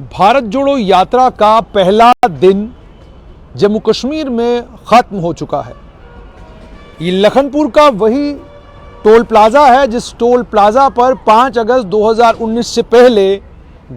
भारत जोड़ो यात्रा का पहला दिन जम्मू कश्मीर में ख़त्म हो चुका है। ये लखनपुर का वही टोल प्लाज़ा है जिस टोल प्लाज़ा पर 5 अगस्त 2019 से पहले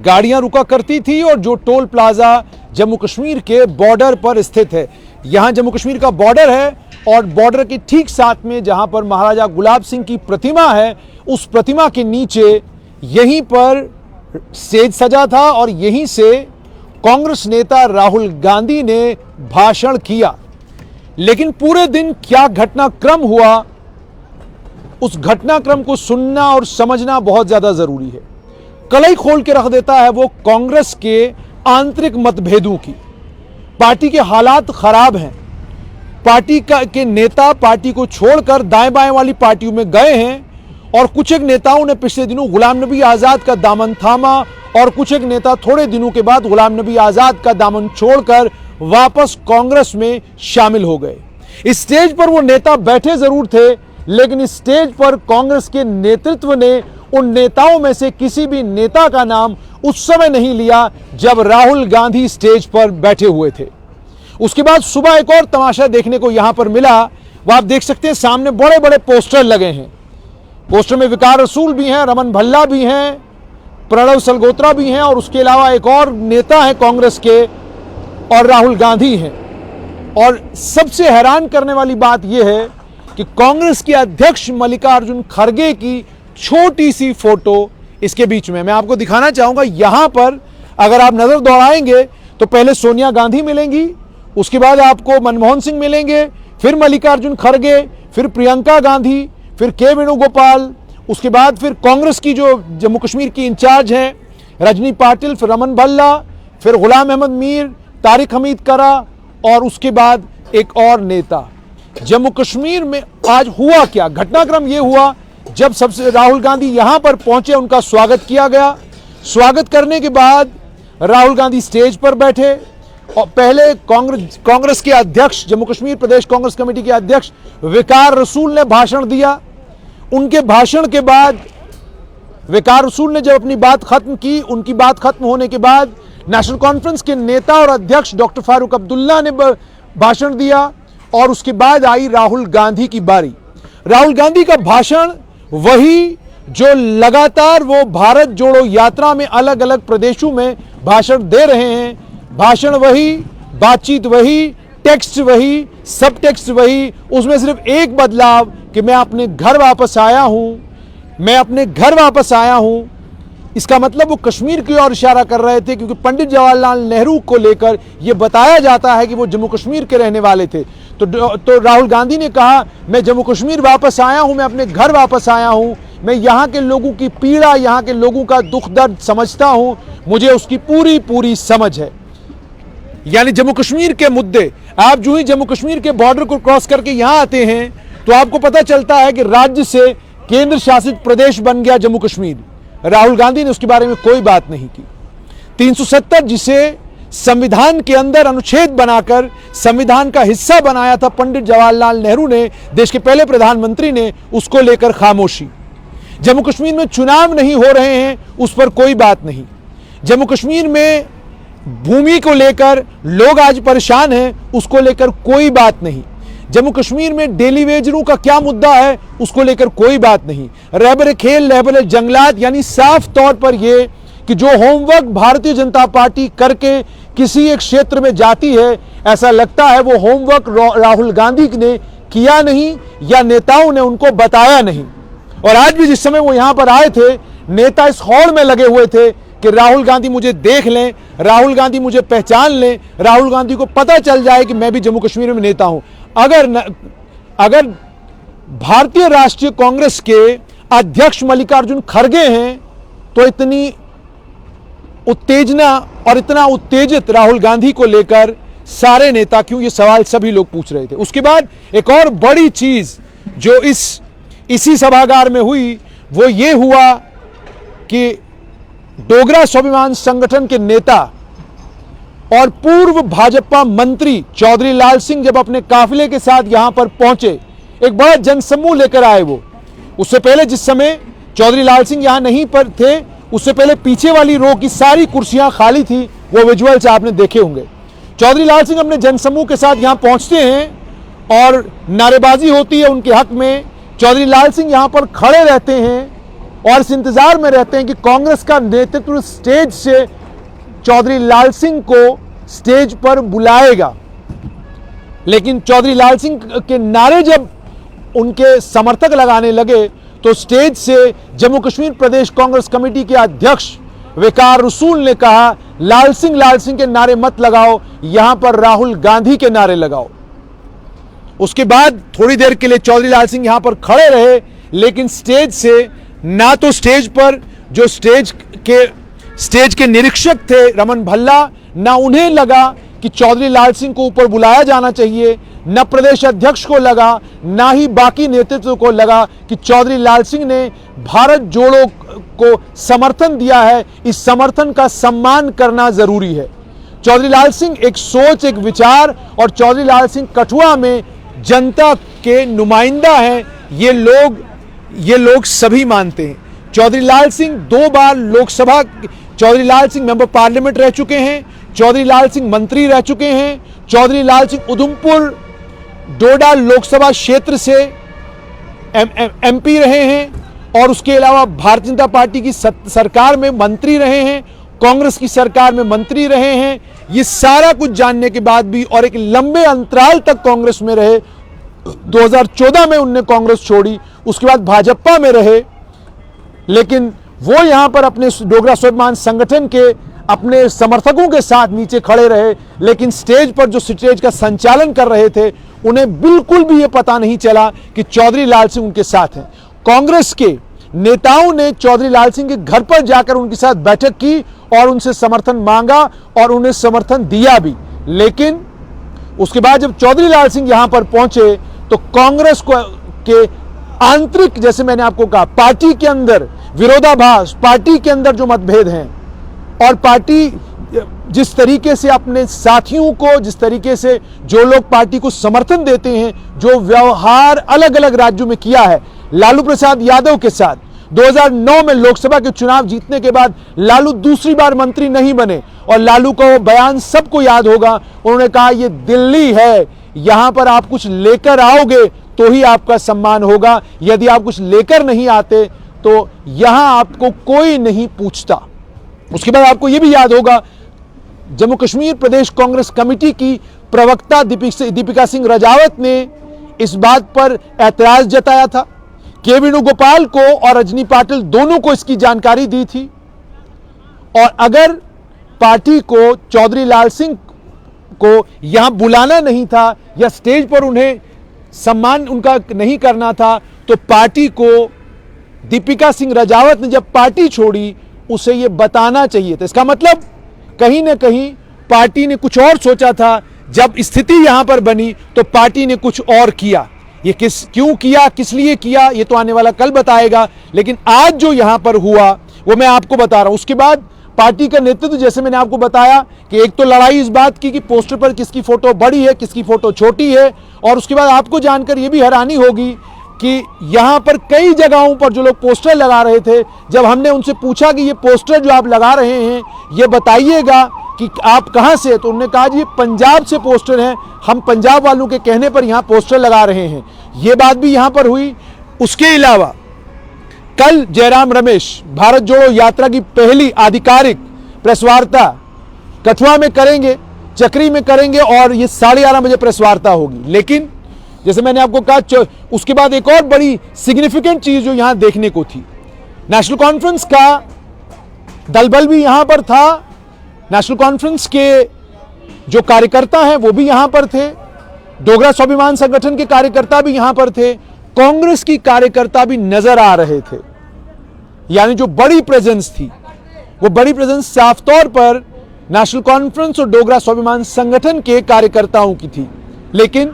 गाड़ियां रुका करती थी और जो टोल प्लाज़ा जम्मू कश्मीर के बॉर्डर पर स्थित है। यहाँ जम्मू कश्मीर का बॉर्डर है और बॉर्डर के ठीक साथ में जहाँ पर महाराजा गुलाब सिंह की प्रतिमा है, उस प्रतिमा के नीचे यहीं पर स्टेज सजा था और यहीं से कांग्रेस नेता राहुल गांधी ने भाषण किया। लेकिन पूरे दिन क्या घटनाक्रम हुआ, उस घटनाक्रम को सुनना और समझना बहुत ज्यादा जरूरी है। कलई खोल के रख देता है वो कांग्रेस के आंतरिक मतभेदों की। पार्टी के हालात खराब हैं। पार्टी के नेता पार्टी को छोड़कर दाएं बाएं वाली पार्टियों में गए हैं और कुछ एक नेताओं ने पिछले दिनों गुलाम नबी आजाद का दामन थामा और कुछ एक नेता थोड़े दिनों के बाद गुलाम नबी आजाद का दामन छोड़कर वापस कांग्रेस में शामिल हो गए। इस स्टेज पर वो नेता बैठे जरूर थे, लेकिन इस स्टेज पर कांग्रेस के नेतृत्व ने उन नेताओं में से किसी भी नेता का नाम उस समय नहीं लिया जब राहुल गांधी स्टेज पर बैठे हुए थे। उसके बाद सुबह एक और तमाशा देखने को यहां पर मिला। वो आप देख सकते हैं, सामने बड़े बड़े पोस्टर लगे हैं। पोस्टर में विकार रसूल भी हैं, रमन भल्ला भी हैं, प्रणव सलगोत्रा भी हैं और उसके अलावा एक और नेता है कांग्रेस के और राहुल गांधी हैं। और सबसे हैरान करने वाली बात यह है कि कांग्रेस के अध्यक्ष मल्लिकार्जुन खड़गे की छोटी सी फोटो इसके बीच में मैं आपको दिखाना चाहूंगा। यहां पर अगर आप नजर दौड़ाएंगे तो पहले सोनिया गांधी मिलेंगी, उसके बाद आपको मनमोहन सिंह मिलेंगे, फिर मल्लिकार्जुन खड़गे, फिर प्रियंका गांधी, फिर के वेणुगोपाल, उसके बाद फिर कांग्रेस की जो जम्मू कश्मीर की इंचार्ज हैं रजनी पाटिल, फिर रमन भल्ला, फिर गुलाम अहमद मीर, तारिक हमीद करा और उसके बाद एक और नेता। जम्मू कश्मीर में आज हुआ क्या, घटनाक्रम यह हुआ जब सबसे राहुल गांधी यहां पर पहुंचे, उनका स्वागत किया गया। स्वागत करने के बाद राहुल गांधी स्टेज पर बैठे और पहले कांग्रेस के अध्यक्ष, जम्मू कश्मीर प्रदेश कांग्रेस कमेटी के अध्यक्ष विकार रसूल ने भाषण दिया। उनके भाषण के बाद विकार रसूल ने जब अपनी बात खत्म की, उनकी बात खत्म होने के बाद नेशनल कॉन्फ्रेंस के नेता और अध्यक्ष डॉक्टर फारूक अब्दुल्ला ने भाषण दिया और उसके बाद आई राहुल गांधी की बारी। राहुल गांधी का भाषण वही जो लगातार वो भारत जोड़ो यात्रा में अलग अलग प्रदेशों में भाषण दे रहे हैं। भाषण वही, बातचीत वही, टेक्स्ट वही, सब टेक्स्ट वही। उसमें सिर्फ एक बदलाव कि मैं अपने घर वापस आया हूं, मैं अपने घर वापस आया हूं। इसका मतलब वो कश्मीर की ओर इशारा कर रहे थे, क्योंकि पंडित जवाहरलाल नेहरू को लेकर यह बताया जाता है कि वो जम्मू कश्मीर के रहने वाले थे। तो राहुल गांधी ने कहा, मैं जम्मू कश्मीर वापस आया हूं, मैं अपने घर वापस आया हूं, मैं यहां के लोगों की पीड़ा, यहां के लोगों का दुख दर्द समझता हूं, मुझे उसकी पूरी पूरी समझ है। यानी जम्मू कश्मीर के मुद्दे, आप जो ही जम्मू कश्मीर के बॉर्डर को क्रॉस करके यहां आते हैं तो आपको पता चलता है कि राज्य से केंद्र शासित प्रदेश बन गया जम्मू कश्मीर। राहुल गांधी ने उसके बारे में कोई बात नहीं की। 370 जिसे संविधान के अंदर अनुच्छेद बनाकर संविधान का हिस्सा बनाया था पंडित जवाहरलाल नेहरू ने, देश के पहले प्रधानमंत्री ने, उसको लेकर खामोशी। जम्मू कश्मीर में चुनाव नहीं हो रहे हैं, उस पर कोई बात नहीं। जम्मू कश्मीर में भूमि को लेकर लोग आज परेशान हैं, उसको लेकर कोई बात नहीं। जम्मू कश्मीर में डेली वेजरों का क्या मुद्दा है, उसको लेकर कोई बात नहीं। रहबरे खेल, रहबरे जंगलात, यानी साफ तौर पर यह कि जो होमवर्क भारतीय जनता पार्टी करके किसी एक क्षेत्र में जाती है, ऐसा लगता है वो होमवर्क राहुल गांधी ने किया नहीं या नेताओं ने उनको बताया नहीं। और आज भी जिस समय वो यहां पर आए थे, नेता इस हौड़ में लगे हुए थे कि राहुल गांधी मुझे देख लें, राहुल गांधी मुझे पहचान लें, राहुल गांधी को पता चल जाए कि मैं भी जम्मू कश्मीर में नेता हूं। अगर भारतीय राष्ट्रीय कांग्रेस के अध्यक्ष मल्लिकार्जुन खड़गे हैं तो इतनी उत्तेजना और इतना उत्तेजित राहुल गांधी को लेकर सारे नेता क्यों, ये सवाल सभी लोग पूछ रहे थे। उसके बाद एक और बड़ी चीज जो इसी सभागार में हुई वो ये हुआ कि डोगरा स्वाभिमान संगठन के नेता और पूर्व भाजपा मंत्री चौधरी लाल सिंह जब अपने काफिले के साथ यहां पर पहुंचे, एक बड़ा जनसमूह लेकर आए। वो उससे पहले जिस समय चौधरी लाल सिंह यहां नहीं पर थे, उससे पहले पीछे वाली रो की सारी कुर्सियां खाली थी, वो विजुअल्स आपने देखे होंगे। चौधरी लाल सिंह अपने जनसमूह के साथ यहां पहुंचते हैं और नारेबाजी होती है उनके हक में। चौधरी लाल सिंह यहां पर खड़े रहते हैं और इस इंतजार में रहते हैं कि कांग्रेस का नेतृत्व स्टेज से चौधरी लाल सिंह को स्टेज पर बुलाएगा। लेकिन चौधरी लाल सिंह के नारे जब उनके समर्थक लगाने लगे तो स्टेज से जम्मू कश्मीर प्रदेश कांग्रेस कमेटी के अध्यक्ष वकार रसूल ने कहा, लाल सिंह के नारे मत लगाओ, यहां पर राहुल गांधी के नारे लगाओ। उसके बाद थोड़ी देर के लिए चौधरी लाल सिंह यहां पर खड़े रहे, लेकिन स्टेज से ना तो स्टेज पर जो स्टेज के निरीक्षक थे रमन भल्ला, ना उन्हें लगा कि चौधरी लाल सिंह को ऊपर बुलाया जाना चाहिए, न प्रदेश अध्यक्ष को लगा, ना ही बाकी नेतृत्व को लगा कि चौधरी लाल सिंह ने भारत जोड़ो को समर्थन दिया है, इस समर्थन का सम्मान करना जरूरी है। चौधरी लाल सिंह एक सोच, एक विचार, और चौधरी लाल सिंह कठुआ में जनता के नुमाइंदा हैं, ये लोग सभी मानते हैं। चौधरी लाल सिंह 2 बार लोकसभा, चौधरी लाल सिंह मेंबर पार्लियामेंट रह चुके हैं, चौधरी लाल सिंह मंत्री रह चुके हैं, चौधरी लाल सिंह उधमपुर डोडा लोकसभा क्षेत्र से एमपी रहे हैं और उसके अलावा भारतीय जनता पार्टी की सरकार में मंत्री रहे हैं, कांग्रेस की सरकार में मंत्री रहे हैं। ये सारा कुछ जानने के बाद भी और एक लंबे अंतराल तक कांग्रेस में रहे, 2014 में उनने कांग्रेस छोड़ी, उसके बाद भाजपा में रहे, लेकिन वो यहां पर अपने डोगरा स्वाभिमान संगठन के अपने समर्थकों के साथ नीचे खड़े रहे। लेकिन स्टेज पर जो स्टेज का संचालन कर रहे थे, उन्हें बिल्कुल भी ये पता नहीं चला कि चौधरी लाल सिंह उनके साथ हैं। कांग्रेस के नेताओं ने चौधरी लाल सिंह के घर पर जाकर उनके साथ बैठक की और उनसे समर्थन मांगा और उन्हें समर्थन दिया भी। लेकिन उसके बाद जब चौधरी लाल सिंह यहां पर पहुंचे तो कांग्रेस के आंतरिक, जैसे मैंने आपको कहा, पार्टी के अंदर विरोधाभास, पार्टी के अंदर जो मतभेद हैं और पार्टी जिस तरीके से अपने साथियों को, जिस तरीके से जो लोग पार्टी को समर्थन देते हैं, जो व्यवहार अलग अलग राज्यों में किया है लालू प्रसाद यादव के साथ, 2009 में लोकसभा के चुनाव जीतने के बाद लालू दूसरी बार मंत्री नहीं बने और लालू का वो बयान सबको याद होगा। उन्होंने कहा, ये दिल्ली है, यहां पर आप कुछ लेकर आओगे तो ही आपका सम्मान होगा, यदि आप कुछ लेकर नहीं आते तो यहां आपको कोई नहीं पूछता। उसके बाद आपको यह भी याद होगा, जम्मू कश्मीर प्रदेश कांग्रेस कमेटी की प्रवक्ता दीपिका सिंह राजावत ने इस बात पर ऐतराज जताया था। के वेणुगोपाल को और रजनी पाटिल दोनों को इसकी जानकारी दी थी और अगर पार्टी को चौधरी लाल सिंह को यहां बुलाना नहीं था या स्टेज पर उन्हें सम्मान उनका नहीं करना था तो पार्टी को दीपिका सिंह राजावत ने जब पार्टी छोड़ी उसे यह बताना चाहिए था। इसका मतलब कहीं ना कहीं पार्टी ने कुछ और सोचा था, जब स्थिति यहां पर बनी तो पार्टी ने कुछ और किया। ये क्यों किया, किस लिए किया, ये तो आने वाला कल बताएगा, लेकिन आज जो यहां पर हुआ वो मैं आपको बता रहा हूं। उसके बाद पार्टी का नेतृत्व, जैसे मैंने आपको बताया कि एक तो लड़ाई इस बात की कि पोस्टर पर किसकी फोटो बड़ी है, किसकी फोटो छोटी है, और उसके बाद आपको जानकर यह भी हैरानी होगी कि यहां पर कई जगहों पर जो लोग पोस्टर लगा रहे थे, जब हमने उनसे पूछा कि ये पोस्टर जो आप लगा रहे हैं ये बताइएगा कि आप कहां से, तो उन्होंने कहा जी ये पंजाब से पोस्टर हैं, हम पंजाब वालों के कहने पर यहां पोस्टर लगा रहे हैं। ये बात भी यहां पर हुई। उसके अलावा कल जयराम रमेश भारत जोड़ो यात्रा की पहली आधिकारिक प्रेस वार्ता कठुआ में करेंगे, चक्री में करेंगे और ये 11:30 बजे प्रेस वार्ता होगी। लेकिन जैसे मैंने आपको कहा, उसके बाद एक और बड़ी सिग्निफिकेंट चीज जो यहां देखने को थी, नेशनल कॉन्फ्रेंस का दलबल भी यहां पर था, नेशनल कॉन्फ्रेंस के जो कार्यकर्ता हैं वो भी यहां पर थे, डोगरा स्वाभिमान संगठन के कार्यकर्ता भी यहां पर थे, कांग्रेस की कार्यकर्ता भी नजर आ रहे थे। यानी जो बड़ी प्रेजेंस थी वो बड़ी प्रेजेंस साफ तौर पर नेशनल कॉन्फ्रेंस और डोगरा स्वाभिमान संगठन के कार्यकर्ताओं की थी। लेकिन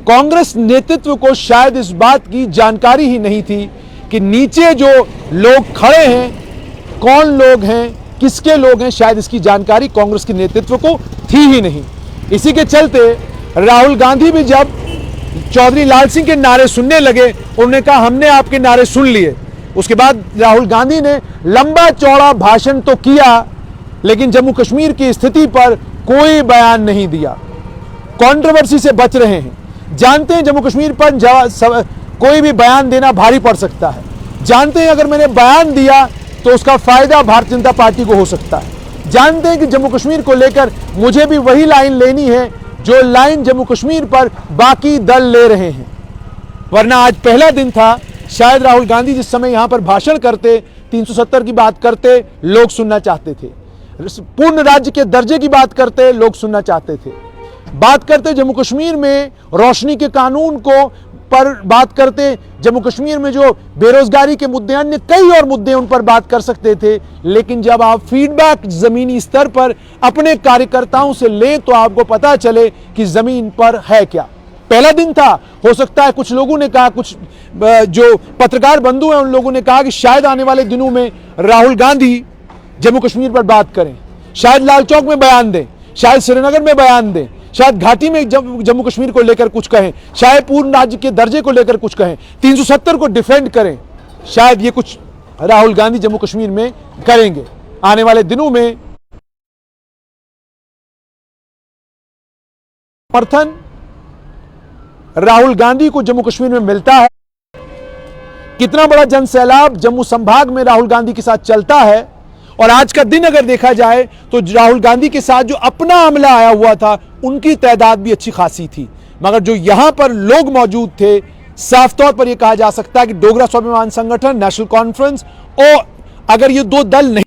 कांग्रेस नेतृत्व को शायद इस बात की जानकारी ही नहीं थी कि नीचे जो लोग खड़े हैं कौन लोग हैं, किसके लोग हैं, शायद इसकी जानकारी कांग्रेस के नेतृत्व को थी ही नहीं। इसी के चलते राहुल गांधी भी जब चौधरी लाल सिंह के नारे सुनने लगे, उन्होंने कहा हमने आपके नारे सुन लिए, उसके बाद राहुल गांधी ने लंबा चौड़ा भाषण तो किया, लेकिन जम्मू कश्मीर की स्थिति पर कोई बयान नहीं दिया। कंट्रोवर्सी से बच रहे हैं। जानते हैं जम्मू कश्मीर पर कोई भी बयान देना भारी पड़ सकता है। जानते हैं अगर मैंने बयान दिया तो उसका फायदा भारतीय जनता पार्टी को हो सकता है। जानते हैं कि जम्मू कश्मीर को लेकर मुझे भी वही लाइन लेनी है जो लाइन जम्मू कश्मीर पर बाकी दल ले रहे हैं। वरना आज पहला दिन था, शायद राहुल गांधी जिस समय यहां पर भाषण करते, 370 की बात करते, लोग सुनना चाहते थे। पूर्ण राज्य के दर्जे की बात करते, लोग सुनना चाहते थे। बात करते जम्मू कश्मीर में रोशनी के कानून को पर बात करते, जम्मू कश्मीर में जो बेरोजगारी के मुद्दे, अन्य कई और मुद्दे, उन पर बात कर सकते थे। लेकिन जब आप फीडबैक जमीनी स्तर पर अपने कार्यकर्ताओं से लें तो आपको पता चले कि जमीन पर है क्या। पहला दिन था, हो सकता है कुछ लोगों ने कहा, कुछ जो पत्रकार बंधु हैं उन लोगों ने कहा कि शायद आने वाले दिनों में राहुल गांधी जम्मू कश्मीर पर बात करें, शायद लाल चौक में बयान दें, शायद श्रीनगर में बयान दें, शायद घाटी में जम्मू कश्मीर को लेकर कुछ कहें, शायद पूर्ण राज्य के दर्जे को लेकर कुछ कहें, 370 को डिफेंड करें। शायद ये कुछ राहुल गांधी जम्मू कश्मीर में करेंगे। आने वाले दिनों में समर्थन राहुल गांधी को जम्मू कश्मीर में मिलता है। कितना बड़ा जन सैलाब जम्मू संभाग में राहुल गांधी के साथ चलता है। और आज का दिन अगर देखा जाए तो राहुल गांधी के साथ जो अपना अमला आया हुआ था उनकी तादाद भी अच्छी खासी थी, मगर जो यहां पर लोग मौजूद थे, साफ तौर पर यह कहा जा सकता है कि डोगरा स्वाभिमान संगठन, नेशनल कॉन्फ्रेंस, और अगर ये दो दल नहीं